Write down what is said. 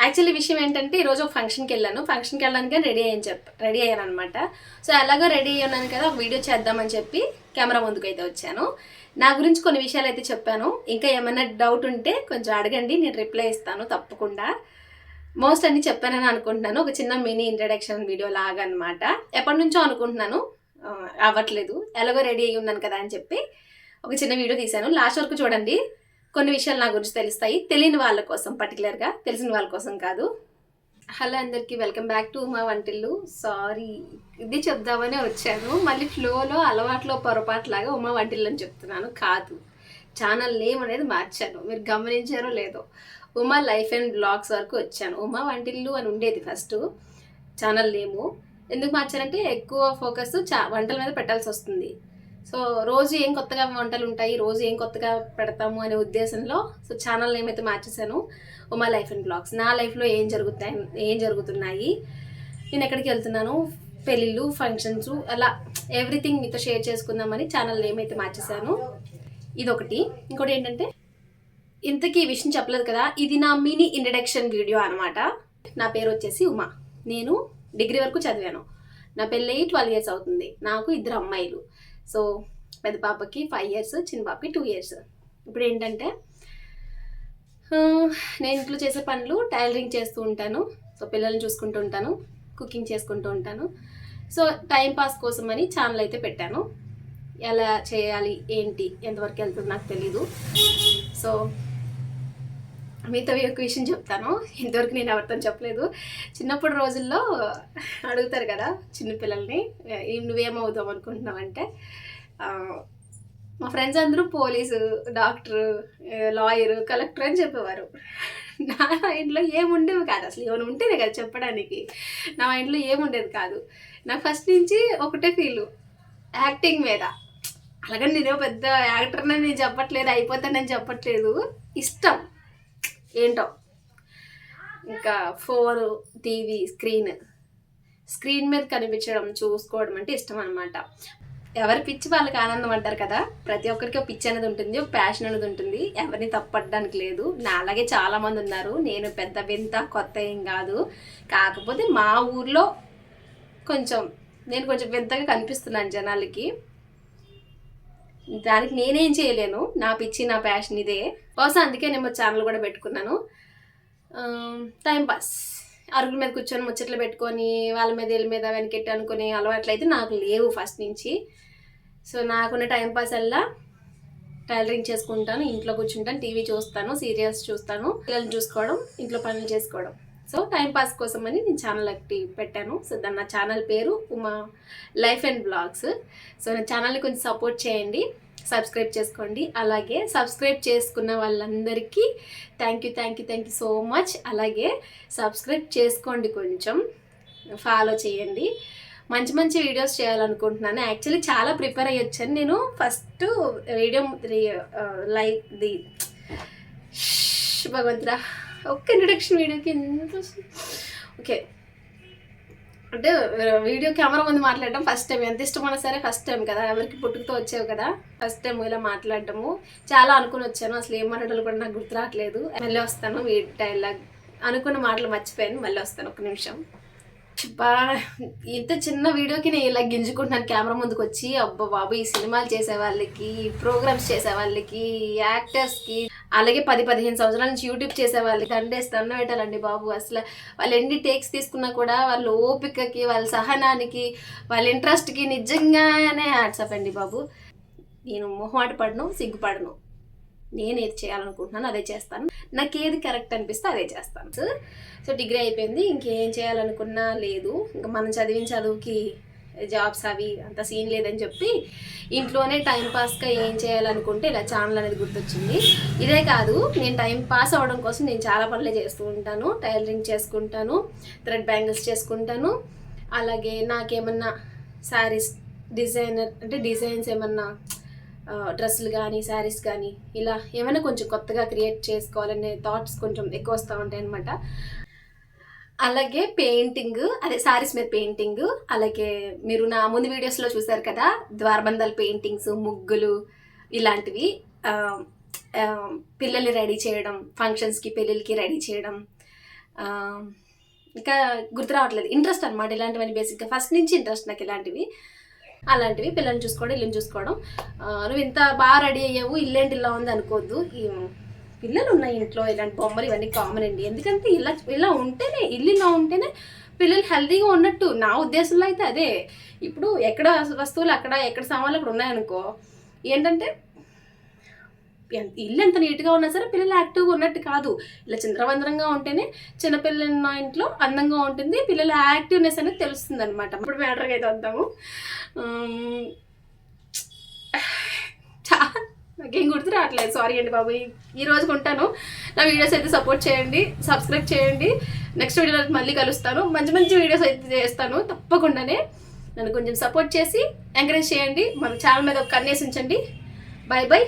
Actually విషయం ఏంటంటే ఈరోజు ఒక ఫంక్షన్కి వెళ్ళడానికి రెడీ అయ్యాను అనమాట. సో ఎలాగో రెడీ అయ్యాను కదా, ఒక వీడియో చేద్దామని చెప్పి కెమెరా ముందుకు అయితే వచ్చాను. నా గురించి కొన్ని విషయాలు అయితే చెప్పాను. ఇంకా ఏమైనా డౌట్ ఉంటే కొంచెం అడగండి, నేను రిప్లై ఇస్తాను తప్పకుండా. మోస్ట్ అన్ని చెప్పానని అనుకుంటున్నాను. ఒక చిన్న మినీ ఇంట్రడక్షన్ వీడియో లాగా అనమాట. ఎప్పటి నుంచో అనుకుంటున్నాను, అవ్వట్లేదు. ఎలాగో రెడీ అయ్యి ఉన్నాను కదా అని చెప్పి ఒక చిన్న వీడియో తీశాను. లాస్ట్ వరకు చూడండి, కొన్ని విషయాలు నా గురించి తెలుస్తాయి. తెలియని వాళ్ళ కోసం, పర్టికులర్గా తెలిసిన వాళ్ళ కోసం కాదు. హలో అందరికీ, వెల్కమ్ బ్యాక్ టు ఉమా వంటిల్లు. సారీ, ఇది చెప్దామనే వచ్చాను, మళ్ళీ ఫ్లోలో అలవాట్లో పొరపాట్లాగా ఉమా వంటిల్లు అని చెప్తున్నాను. కాదు, ఛానల్ నేమ్ అనేది మార్చాను. మీరు గమనించారో లేదో, ఉమా లైఫ్ అండ్ బ్లాగ్స్ వరకు వచ్చాను. ఉమా వంటిల్లు అని ఉండేది ఫస్ట్ ఛానల్ నేము. ఎందుకు మార్చానంటే ఎక్కువ ఫోకస్ వంటల మీద పెట్టాల్సి వస్తుంది. సో రోజు ఏం కొత్తగా వంటలు ఉంటాయి, రోజు ఏం కొత్తగా పెడతాము అనే ఉద్దేశంలో సో ఛానల్ నేమ్ అయితే మార్చేశాను, ఉమా లైఫ్ అండ్ బ్లాగ్స్. నా లైఫ్లో ఏం జరుగుతున్నాయి, నేను ఎక్కడికి వెళ్తున్నాను, పెళ్ళిళ్ళు, ఫంక్షన్స్, అలా ఎవ్రీథింగ్ మీతో షేర్ చేసుకుందామని ఛానల్ నేమ్ అయితే మార్చేశాను. ఇదొకటి. ఇంకోటి ఏంటంటే, ఇంతకీ ఈ విషయం చెప్పలేదు కదా, ఇది నా మినీ ఇంట్రడక్షన్ వీడియో అనమాట. నా పేరు వచ్చేసి ఉమా. నేను డిగ్రీ వరకు చదివాను. నా పెళ్ళి 12 years అవుతుంది. నాకు 2 అమ్మాయిలు. సో పెద్ద పాపకి 5 years, చిన్న పాపకి 2 years. ఇప్పుడు ఏంటంటే, నేను ఇంట్లో చేసే పనులు టైలరింగ్ చేస్తూ ఉంటాను. సో పిల్లల్ని చూసుకుంటూ ఉంటాను, కుకింగ్ చేసుకుంటూ ఉంటాను. సో టైంపాస్ కోసం అని ఛానల్ అయితే పెట్టాను. ఎలా చేయాలి, ఏంటి, ఎంతవరకు వెళ్తుంది నాకు తెలీదు. సో మీతో ఒక విషయం చెప్తాను, ఇంతవరకు నేను ఎవరితో చెప్పలేదు. చిన్నప్పుడు రోజుల్లో అడుగుతారు కదా చిన్నపిల్లల్ని, నువ్వేమవుతావు అనుకుంటున్నావు అంటే, మా ఫ్రెండ్స్ అందరూ పోలీసు, డాక్టరు, లాయరు, కలెక్టర్ అని చెప్పేవారు. నా మైండ్లో ఏముండేవి కాదు, అసలు ఏమైనా ఉంటేనే కదా చెప్పడానికి. నా మైండ్లో ఏముండేది కాదు. నాకు ఫస్ట్ నుంచి ఒకటే ఫీలు, యాక్టింగ్ మీద. అలాగని నేనే పెద్ద యాక్టర్ని నేను చెప్పట్లేదు, అయిపోతానని చెప్పట్లేదు. ఇష్టం ఏంటో, ఇంకా ఫోన్, టీవీ, స్క్రీన్ మీద కనిపించడం, చూసుకోవడం అంటే ఇష్టం అనమాట. ఎవరి పిచ్చి వాళ్ళకి ఆనందం అంటారు కదా, ప్రతి ఒక్కరికి ఒక పిచ్చి అనేది ఉంటుంది, ఒక ప్యాషన్ అనేది ఉంటుంది. ఎవరిని తప్పడానికి లేదు. నా అలాగే చాలామంది ఉన్నారు. నేను పెద్ద వింత కొత్త ఏం కాదు. కాకపోతే మా ఊర్లో నేను కొంచెం వింతగా కనిపిస్తున్నాను జనాలకి. దానికి నేనేం చేయలేను, నా పిచ్చి, నా ప్యాషన్ ఇదే. బహుశా అందుకే నేను ఛానల్ కూడా పెట్టుకున్నాను. టైంపాస్, అరుగుల మీద కూర్చొని ముచ్చట్లు పెట్టుకొని వాళ్ళ మీద వీళ్ళ మీద వెనకెట్టి అనుకునే అలవాట్లయితే నాకు లేవు ఫస్ట్ నుంచి. సో నాకున్న టైంపాస్ అలా టైలరింగ్ చేసుకుంటాను, ఇంట్లో కూర్చుంటాను, టీవీ చూస్తాను, సీరియల్స్ చూస్తాను, పిల్లల్ని చూసుకోవడం, ఇంట్లో పనులు చేసుకోవడం. సో టైంపాస్ కోసం అని నేను ఛానల్ ఒకటి పెట్టాను. సో నా ఛానల్ పేరు Uma life and blogs. So నా ఛానల్ని కొంచెం సపోర్ట్ చేయండి, సబ్స్క్రైబ్ చేసుకోండి. అలాగే సబ్స్క్రైబ్ చేసుకున్న వాళ్ళందరికీ థ్యాంక్ యూ సో మచ్. అలాగే సబ్స్క్రైబ్ చేసుకోండి, కొంచెం ఫాలో చేయండి. మంచి వీడియోస్ చేయాలనుకుంటున్నాను. యాక్చువల్లీ చాలా ప్రిపేర్ అయ్యి వచ్చాను నేను. ఫస్ట్ వీడియో భగవంతుడా, ఒక్క ఇంట్రడక్షన్ వీడియోకి ఎంత ఓకే అంటే, వీడియో కెమెరా ముందు మాట్లాడడం ఫస్ట్ టైం. ఎంత ఇష్టమైనా సరే ఫస్ట్ టైం కదా, ఎవరికి పుట్టుకతో వచ్చేవి కదా, ఫస్ట్ టైం ఇలా మాట్లాడటము. చాలా అనుకుని వచ్చాను, అసలు ఏం మాట్లాడాలో కూడా నాకు గుర్తు రావట్లేదు. మళ్ళీ వస్తాను, డైలాగ్ అనుకున్న మాటలు మర్చిపోయాను, మళ్ళీ వస్తాను, ఒక్క నిమిషం. ఇంత చిన్న వీడియోకి నేను ఇలా గింజుకుంటున్నాను కెమెరా ముందుకు వచ్చి. అబ్బా బాబు, ఈ సినిమాలు చేసే వాళ్ళకి, ప్రోగ్రామ్స్ చేసే వాళ్ళకి, యాక్టర్స్కి, అలాగే 10-15 సంవత్సరాల నుంచి యూట్యూబ్ చేసే వాళ్ళకి దండ పెట్టాలండి బాబు. అసలు వాళ్ళు ఎన్ని టేక్స్ తీసుకున్నా కూడా వాళ్ళ ఓపికకి, వాళ్ళ సహనానికి, వాళ్ళ ఇంట్రెస్ట్కి నిజంగానే హ్యాట్సాప్ అండి బాబు. నేను మొహమాట పడను, సిగ్గుపడను. నేను ఏది చేయాలనుకుంటున్నాను అదే చేస్తాను, నాకు ఏది కరెక్ట్ అనిపిస్తే అదే చేస్తాను. సో డిగ్రీ అయిపోయింది, ఇంకేం చేయాలనుకున్నా లేదు. ఇంకా మనం చదివిన చదువుకి జాబ్స్ అవి అంత సీన్ లేదని చెప్పి ఇంట్లోనే టైంపాస్గా ఏం చేయాలనుకుంటే ఇలా ఛానల్ అనేది గుర్తొచ్చింది. ఇదే కాదు, నేను టైం పాస్ అవ్వడం కోసం నేను చాలా పనులే చేస్తూ ఉంటాను. టైలరింగ్ చేసుకుంటాను, థ్రెడ్ బ్యాంగిల్స్ చేసుకుంటాను. అలాగే నాకేమన్నా శారీస్ డిజైన్స్ ఏమన్నా డ్రెస్సులు కానీ, శారీస్ కానీ, ఇలా ఏమైనా కొంచెం కొత్తగా క్రియేట్ చేసుకోవాలనే థాట్స్ కొంచెం ఎక్కువ వస్తూ ఉంటాయి అనమాట. అలాగే పెయింటింగ్, అదే శారీస్ మీద పెయింటింగ్. అలాగే మీరు నా ముందు వీడియోస్లో చూసారు కదా, ద్వారబంధాల పెయింటింగ్స్, ముగ్గులు, ఇలాంటివి. పిల్లల్ని రెడీ చేయడం, ఫంక్షన్స్కి, పెళ్ళిళ్ళకి రెడీ చేయడం, ఇంకా గుర్తు రావట్లేదు. ఇంట్రెస్ట్ అనమాట ఇలాంటివన్నీ. బేసిక్గా ఫస్ట్ నుంచి ఇంట్రెస్ట్ నాకు అలాంటివి పిల్లల్ని చూసుకోవడం, ఇల్లుని చూసుకోవడం. నువ్వు ఇంత బాగా రెడీ అయ్యావు, ఇల్లేంటి ఇలా ఉంది అనుకోవద్దు. పిల్లలు ఉన్నాయి ఇంట్లో, ఇలాంటి బొమ్మలు ఇవన్నీ కామన్ అండి. ఎందుకంటే ఇలా ఉంటేనే, ఇల్లు ఇలా ఉంటేనే పిల్లలు హెల్తీగా ఉన్నట్టు నా ఉద్దేశంలో అయితే అదే. ఇప్పుడు ఎక్కడ వస్తువులు అక్కడ, ఎక్కడ సామాన్లు అక్కడ ఉన్నాయనుకో, ఏంటంటే ఇల్లు ఎంత నీట్గా ఉన్నా సరే పిల్లలు యాక్టివ్గా ఉన్నట్టు కాదు. ఇలా చింద్రవందరంగా ఉంటేనే చిన్నపిల్లలు ఉన్న ఇంట్లో అందంగా ఉంటుంది, పిల్లల యాక్టివ్నెస్ అనేది తెలుస్తుంది అనమాట. ఇప్పుడు మ్యాటర్కి అయితే వద్దాము. నాకేం గుర్తు రావట్లేదు, సారీ అండి బాబు. ఈ రోజుకి ఉంటాను. నా వీడియోస్ అయితే సపోర్ట్ చేయండి, సబ్స్క్రైబ్ చేయండి. నెక్స్ట్ వీడియోలో మళ్ళీ కలుస్తాను. మంచి మంచి వీడియోస్ అయితే చేస్తాను తప్పకుండానే. నన్ను కొంచెం సపోర్ట్ చేసి ఎంకరేజ్ చేయండి. మన ఛానల్ మీద ఒక కన్నేసి ఉంచండి. Bye bye.